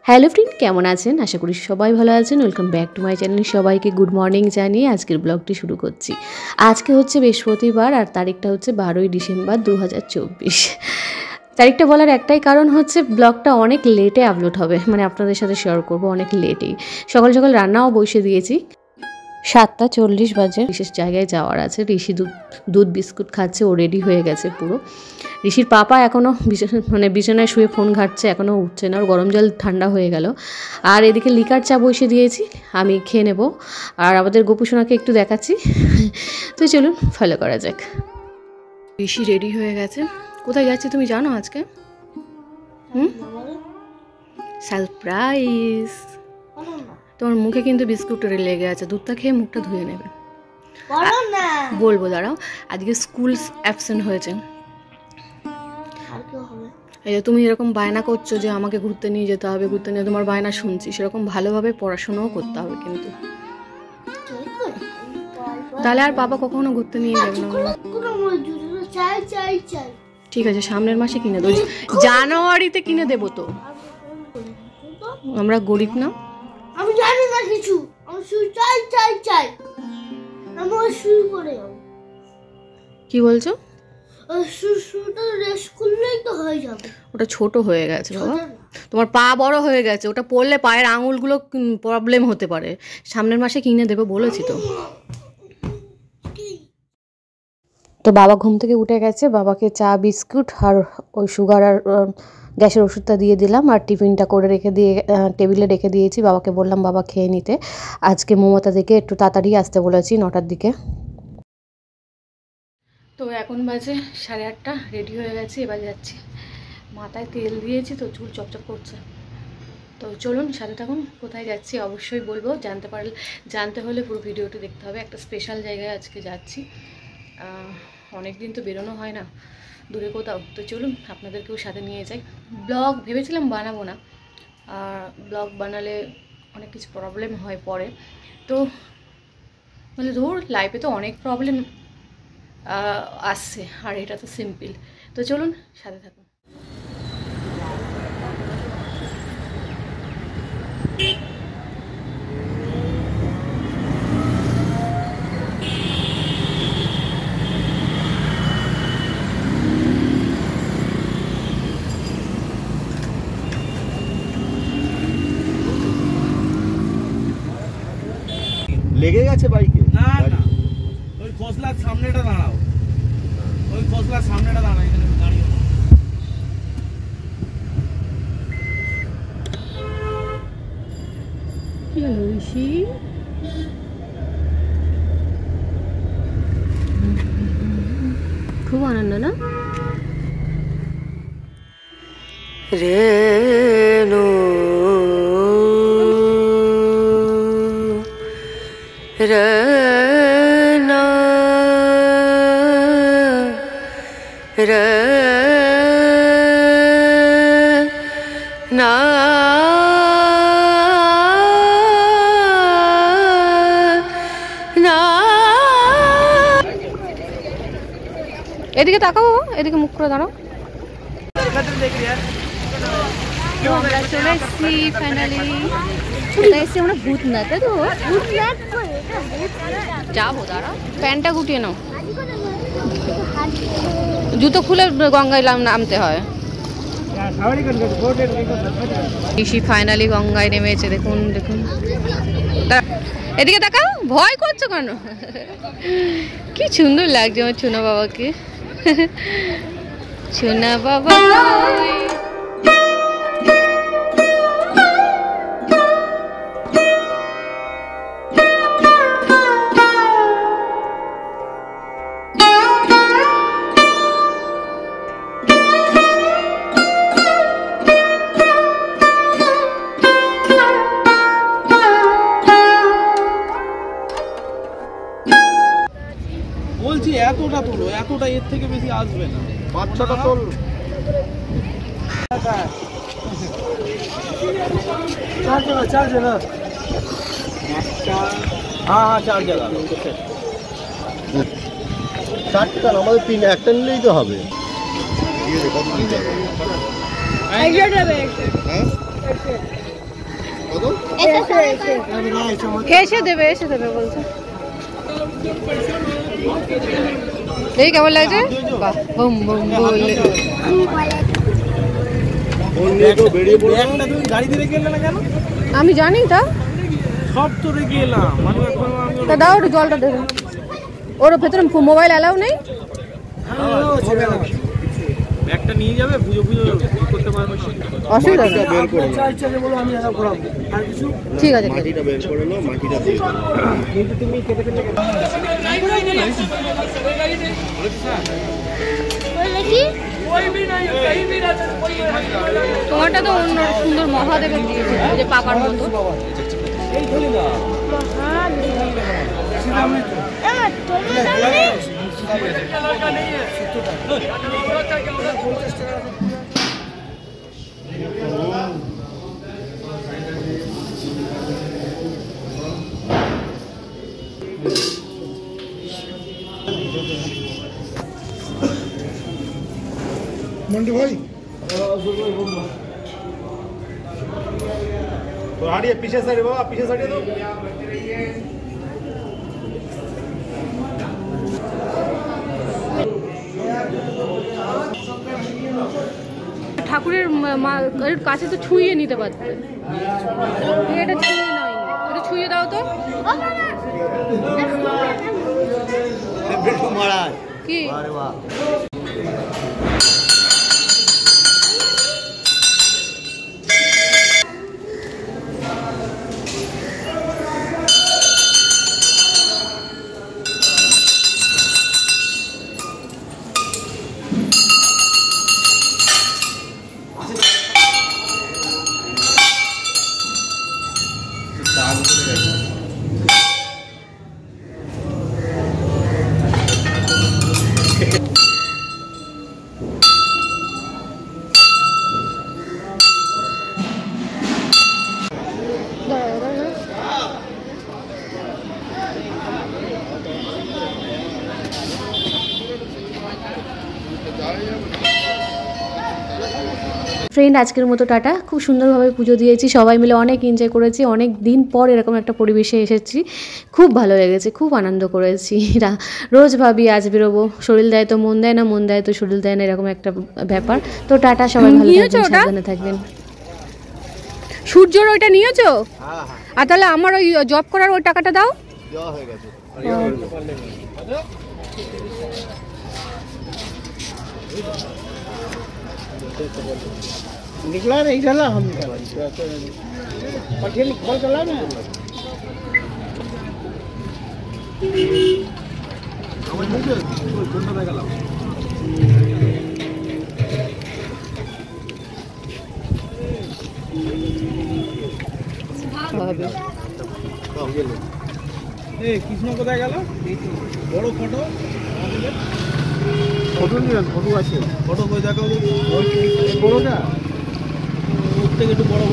Hello friend, কেমন আছেন? আশা করি সবাই ভালো আছেন। Welcome back to my channel. সবাইকে গুড মর্নিং জানিয়ে আজকের ব্লগটি শুরু করছি। আজকে হচ্ছে বৃহস্পতিবার আর তারিখটা হচ্ছে 12ই ডিসেম্বর 2024। তারিখটা বলার একটাই কারণ হচ্ছে ব্লগটা অনেক লেটে আপলোড হবে, মানে আপনাদের সাথে শেয়ার করবো অনেক লেটেই। সকাল সকাল রান্নাও বসে দিয়েছি, 7:40 বাজে। বিশেষ জায়গায় যাওয়ার আছে। ঋষি দুধ বিস্কুট খাচ্ছে, ও রেডি হয়ে গেছে পুরো। ঋষির পাপা এখনও বিছানায় শুয়ে ফোন ঘাটছে, এখনও উঠছে না, ওর গরম জল ঠান্ডা হয়ে গেল। আর এদিকে লিকার চা বসিয়ে দিয়েছি, আমি খেয়ে নেব। আর আমাদের গোপুসোনাকে একটু দেখাচ্ছি। তো চলুন ফলো করা যাক। ঋষি রেডি হয়ে গেছে। কোথায় যাচ্ছি তুমি জানো আজকে? সারপ্রাইজ। তোমার মুখে কিন্তু বিস্কুট লেগে আছে, দুধটা খেয়ে মুখটা ধুয়ে নেবে। বলবো, দাঁড়াও। আজকে স্কুল অ্যাবসেন্ট হয়েছে। এই যে তুমি এরকম বায়না করছো যে আমাকে ঘুরতে নিয়ে যেতে হবে, ঘুরতে নিয়ে, তোমার বায়না শুনছি, সেরকম ভালোভাবে পড়াশোনাও করতে হবে কিন্তু। তাহলে আর বাবা কখনো ঘুরতে নিয়ে যাবে না। ঠিক আছে, সামনের মাসে কিনে দেবো, জানুয়ারিতে কিনে দেবো। তো আমরা গরিব না। আমি জানি না কিছু, আমি শুই চাই চাই চাই, আমি শুই পড়ে যাব। কি বলছো? শুটা রেস্ট করলেই তো হয়ে যাবে। ওটা ছোট হয়ে গেছে বাবা, তোমার পা বড় হয়ে গেছে, ওটা পরলে পায়ের আঙুলগুলো প্রবলেম হতে পারে। সামনের মাসে কিনে দেবো বলেছি তো। তো বাবা ঘুম থেকে উঠে গেছে, বাবাকে চা বিস্কুট আর ওই সুগার আর গ্যাসের ওষুধটা দিয়ে দিলাম, আর টিফিনটা করে টেবিলে রেখে দিয়েছি। বাবাকে বললাম বাবা খেয়ে নিতে। আজকে মমতা থেকে একটু তাড়াতাড়ি আসতে বলেছি, 9টার দিকে। তো এখন বাজে 8:30, রেডি হয়ে গেছি, এবার যাচ্ছি। মাথায় তেল দিয়েছি তো চুল চপচপ করছে। তো চলুন সাথে থাকুন। কোথায় যাচ্ছি অবশ্যই বলবো, জানতে হলে পুরো ভিডিওটি দেখতে হবে। একটা স্পেশাল জায়গায় আজকে যাচ্ছি। অনেক দিন তো বেরোনো হয় না দূরে কোথাও, তো চলুন আপনাদেরকেও সাথে নিয়ে যাই। ব্লগ ভেবেছিলাম বানাবো না, ব্লগ বানালে অনেক কিছু প্রবলেম হয় পরে, তো বলে ধর লাইফে তো অনেক প্রবলেম আসছে, আর এটা তো সিম্পল। তো চলুন সাথে থাকুন। লেগে গেছে বাইকে? না না, ওই খোসলার সামনেটা দাঁড়াও, ওই খোসলার সামনেটা দাঁড়াও, এখানে দাঁড়িয়ে। কি হলো ঋষি? খুব আনন্দ না? রেনু রনা রনা এদিকে তাকাও, এদিকে মুখ করে দাঁড়াও। আমরা চলে এসেছি ফাইনালি। চলে এসেছি আমরা ভূতনাথ, তাই তো? যাবো, দাঁড়াও, প্যান্টটা গুটিয়ে নাও, জুতো খুলে গঙ্গায় নামতে হয়। ঋষি ফাইনালি গঙ্গায় নেমেছে, দেখুন দেখুন। এদিকে তাকাও, ভয় করছো কেন? কি সুন্দর লাগছে আমার সোনা বাবাকে। সোনা বাবা বলছি এতটা তোলো, এতটা, এর থেকে বেশি আসবে না। 5-6টা তোল। চার জায়গা। হ্যাঁ 4 জায়গা। 4টা আমাদের 3 একটা নিলেই তো হবে। হ্যাঁ কত? এসে দেবে বলছে। এই কেমন লাগছে? বাহ, বুম বুম বলে। ব্যাগটা তুমি গাড়িতে রেখে এলে না কেন? আমি জানি তা। সব তো রেখে এলাম, মানে তা দাও একটু জলটা দেবে। ওর ভেতরে মোবাইল অ্যালাউ নেই। ব্যাগটা নিয়ে যাবে, পুজো করতে পারবে, অসুবিধা নেই। বের করে নাও। ঠিক আছে। মাটিটা বের করে নাও, মাটিটা দিয়ে দাও। কিন্তু তুমি কেটে কেটে তোমারটা তো অন্য সুন্দর মহাদেবের দিয়েছে, ওই যে পাকার মতো। এই ধরে না। मंटू भाई तो हटिए पीछे साइड बाबा, पीछे साइड दो। ঠাকুরের কাছে তো ছুঁয়ে নিতে পারতে। এটা ছুঁয়ে নয়, এটা ছুঁয়ে দাও তো। কি ফ্রেন্ড, আজকের মতো টাটা। খুব সুন্দরভাবে পুজো দিয়েছি, সবাই মিলে অনেক এনজয় করেছি, অনেক দিন পর এরকম একটা পরিবেশে এসেছি, খুব ভালো লেগেছে, খুব আনন্দ করেছি। রোজ ভাবি আজ বেরোবো, শরীর দেয় তো মন দেয় না, মন দেয় তো শরীর দেয় না, এরকম একটা ব্যাপার। তো টাটা, সবাই ভালো থাকবেন, সাবধানে থাকবেন। সূর্যর ওইটা নিয়েছো? আর তাহলে আমার ওই জব করার ওই টাকাটা দাও। দেওয়া হয়ে গেছে। निकला नहीं चला हम पठे निकल चला ना আমার মুখে ওই কোনটা দেখালাম হবে। এই কৃষ্ণ কোথায় গেল? বড় ফটো নিলেন, ফটো আছে। ফটো কই দেখাও, বড়টা ওর থেকে একটু বড়।